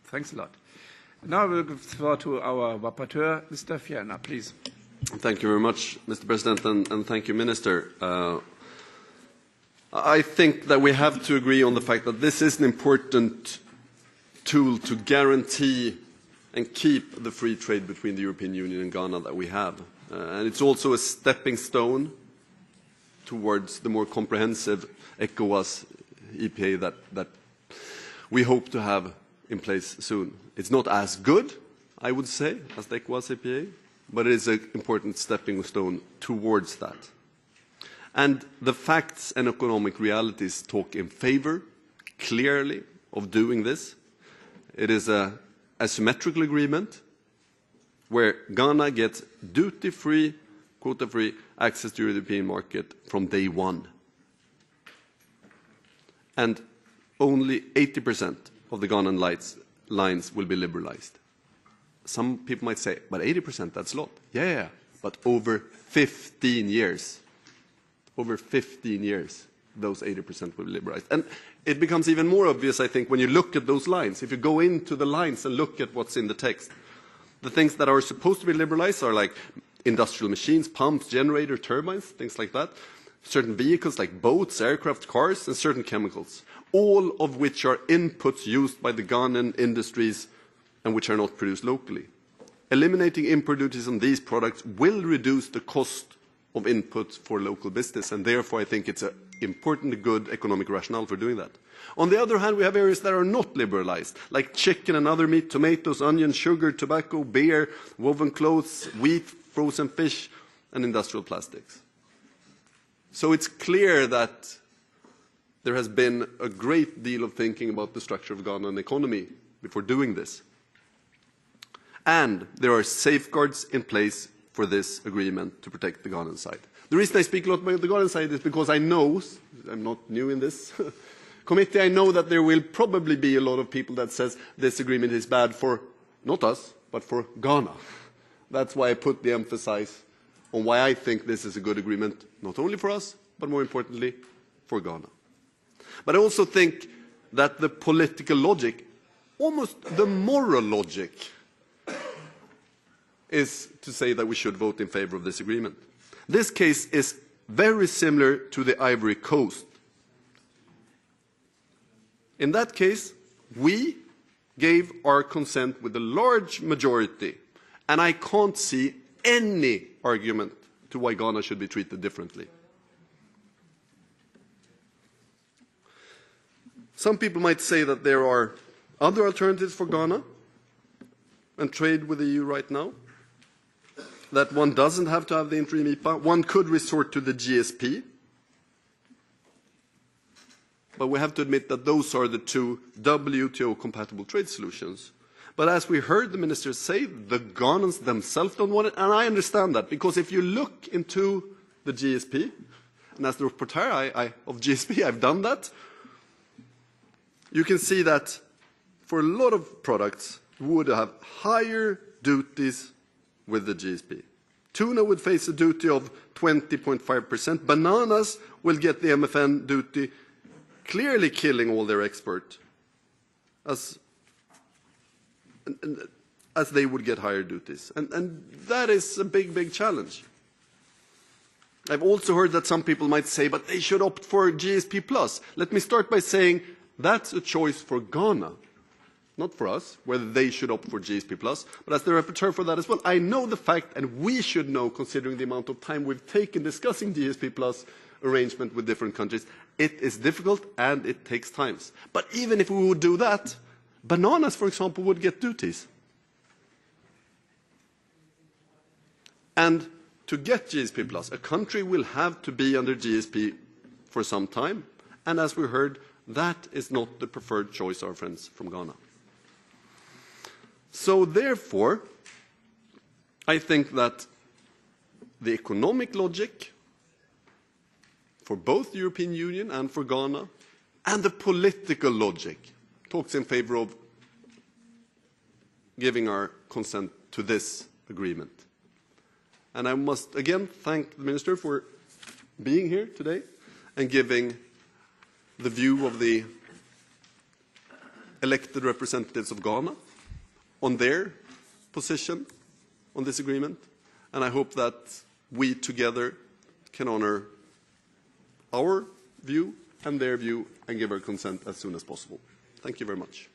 Thanks a lot. Now I will give the floor to our rapporteur, Mr. Fjellner, please. Thank you very much, Mr. President, and thank you, Minister. I think that we have to agree on the fact that this is an important tool to guarantee and keep the free trade between the European Union and Ghana that we have. And it's also a stepping stone towards the more comprehensive ECOWAS EPA that we hope to have in place soon. It's not as good, I would say, as the ECOWAS EPA, but it is an important stepping stone towards that. And the facts and economic realities talk in favor, clearly, of doing this. It is a asymmetrical agreement where Ghana gets duty-free, quota-free access to the European market from day one. And only 80% of the Ghanaian lines will be liberalized. Some people might say, but 80%, that's a lot. Yeah, but over 15 years. Over 15 years, those 80% will be liberalized. And it becomes even more obvious, I think, when you look at those lines. If you go into the lines and look at what's in the text, the things that are supposed to be liberalized are like industrial machines, pumps, generators, turbines, things like that. Certain vehicles like boats, aircraft, cars, and certain chemicals, all of which are inputs used by the Ghanaian industries and which are not produced locally. Eliminating import duties on these products will reduce the cost of inputs for local business, and therefore I think it's an important, good economic rationale for doing that. On the other hand, we have areas that are not liberalized, like chicken and other meat, tomatoes, onions, sugar, tobacco, beer, woven clothes, wheat, frozen fish, and industrial plastics. So it's clear that there has been a great deal of thinking about the structure of Ghanaian economy before doing this. And there are safeguards in place for this agreement to protect the Ghanaian side. The reason I speak a lot about the Ghanaian side is because I know, I'm not new in this committee, I know that there will probably be a lot of people that says this agreement is bad for, not us, but for Ghana. That's why I put the emphasis on why I think this is a good agreement, not only for us, but more importantly, for Ghana. But I also think that the political logic, almost the moral logic, is to say that we should vote in favor of this agreement. This case is very similar to the Ivory Coast. In that case, we gave our consent with a large majority, and I can't see any argument to why Ghana should be treated differently. Some people might say that there are other alternatives for Ghana and trade with the EU right now, that one doesn't have to have the interim EPA. One could resort to the GSP. But we have to admit that those are the two WTO-compatible trade solutions. But as we heard the minister say, the Ghanaians themselves don't want it, and I understand that, because if you look into the GSP, and as the rapporteur of GSP, I've done that, you can see that for a lot of products, we would have higher duties with the GSP. Tuna would face a duty of 20.5%. Bananas will get the MFN duty, clearly killing all their export, as they would get higher duties. And that is a big, big challenge. I've also heard that some people might say, but they should opt for GSP+. Let me start by saying that's a choice for Ghana, not for us, whether they should opt for GSP+, but as the rapporteur for that as well, I know the fact, and we should know, considering the amount of time we've taken discussing GSP+ arrangement with different countries, it is difficult and it takes time. But even if we would do that, bananas, for example, would get duties. And to get GSP+, a country will have to be under GSP for some time, and as we heard, that is not the preferred choice of our friends from Ghana. So therefore, I think that the economic logic for both the European Union and for Ghana, and the political logic, talks in favor of giving our consent to this agreement. And I must again thank the Minister for being here today and giving the view of the elected representatives of Ghana on their position on this agreement, and I hope that we together can honor our view and their view and give our consent as soon as possible. Thank you very much.